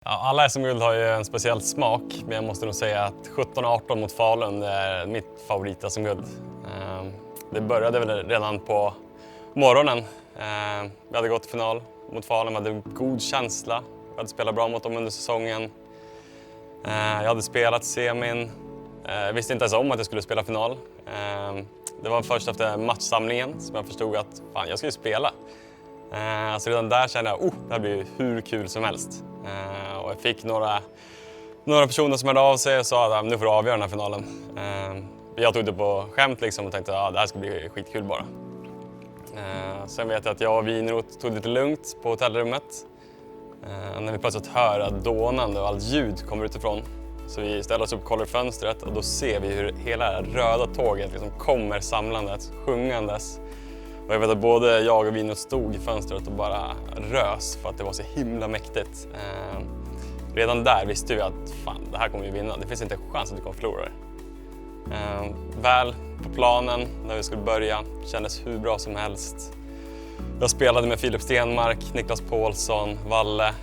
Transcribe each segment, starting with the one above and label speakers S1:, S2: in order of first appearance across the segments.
S1: Ja, alla SM-guld har ju en speciell smak, men jag måste nog säga att 17-18 mot Falun är mitt favorit-SM-guld. Det började väl redan på morgonen. Vi hade gått till final mot Falun, vi hade en god känsla. Vi hade spelat bra mot dem under säsongen. Jag hade spelat semin. Jag visste inte ens om att jag skulle spela final. Det var först efter matchsamlingen som jag förstod att fan, jag skulle spela. Så redan där kände jag det här blir hur kul som helst. Och jag fick några personer som hörde av sig och sa att nu får du avgöra den här finalen. Jag tog det på skämt liksom och tänkte att det här ska bli skitkul bara. Sen vet jag att jag och Winroth tog det lite lugnt på hotellrummet. När vi plötsligt hör att dånande och allt ljud kommer utifrån. Så vi ställer oss upp och kollar fönstret och då ser vi hur hela det röda tåget liksom kommer samlandes, sjungandes. Och jag vet att både jag och Winroth stod i fönstret och bara rös för att det var så himla mäktigt. Redan där visste vi att fan, det här kommer vi vinna. Det finns inte en chans att vi kommer förlora det. Väl på planen när vi skulle börja kändes hur bra som helst. Jag spelade med Filip Stenmark, Niklas Paulsson, Valle.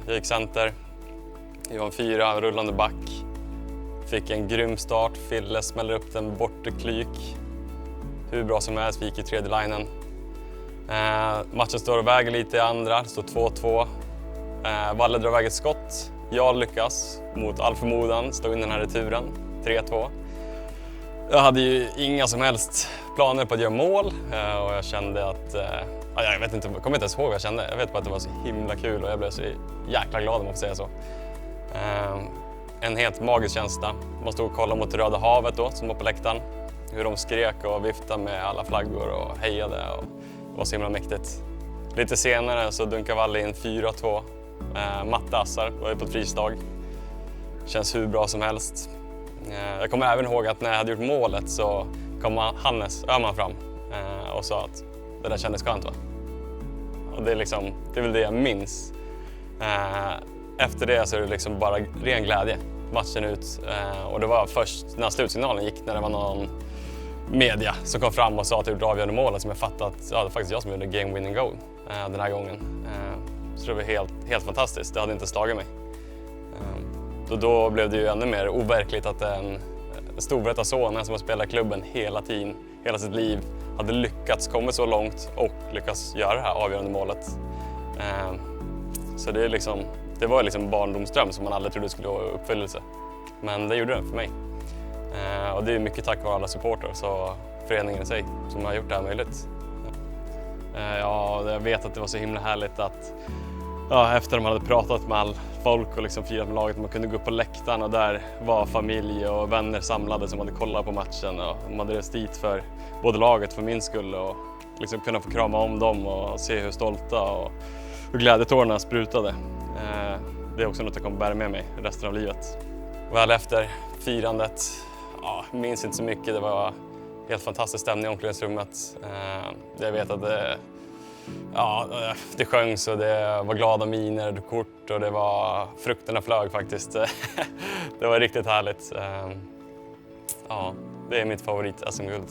S1: Jag gick center. Jag var en 4, rullande back. Fick en grym start. Fille smäller upp den bortre klyk. Hur bra som helst, vi gick i tredje linen. Matchen står och väger lite i andra, det står 2-2. Valle drar iväg ett skott. Jag lyckas mot all förmodan stå in den här returen, 3-2. Jag hade ju inga som helst planer på att göra mål och jag kände att, jag vet inte, jag kommer inte ens ihåg vad jag kände. Jag vet bara att det var så himla kul och jag blev så jäkla glad om man får säga så. En helt magisk känsla. Man stod och kollade mot Röda havet då, som var på läktaren. Hur de skrek och viftade med alla flaggor och hejade och det var så himla mäktigt. Lite senare så dunkade Valle in 4-2. Matte Assar var ju på ett frislag. Känns hur bra som helst. Jag kommer även ihåg att när jag hade gjort målet så kom Hannes Öhman fram och sa att det där kändes skönt va? Och det är väl det jag minns. Efter det så är det liksom bara ren glädje. Matchen ut och det var först när slutsignalen gick när det var någon media som kom fram och sa att det var avgörande målet som jag fattade att det var faktiskt jag som gjorde game winning goal den här gången. Så det var helt fantastiskt, det hade inte slagit mig. Då blev det ju ännu mer overkligt att en storvreta-son som har spelat i klubben hela tiden, hela sitt liv, hade lyckats komma så långt och lyckats göra det här avgörande målet. Så det var liksom barndomsdröm som man aldrig trodde skulle gå i uppfyllelse. Men det gjorde det för mig. Och det är mycket tack vare alla supporter och föreningen i sig som har gjort det här möjligt. Jag vet att det var så himla härligt att efter de hade pratat med all folk och liksom firat med laget, man kunde gå upp på läktaren och där var familj och vänner samlade som hade kollat på matchen och de hade rest dit för både laget för min skull och liksom kunna få krama om dem och se hur stolta och hur glädjetårarna sprutade. Det är också något jag kommer bära med mig resten av livet. Väl efter firandet, minns inte så mycket, det var helt fantastisk stämning i omklädningsrummet. Jag vet att det sjöngs och det var glada miner, kort och det var frukterna flög faktiskt. Det var riktigt härligt. Det är mitt favorit SM-guld.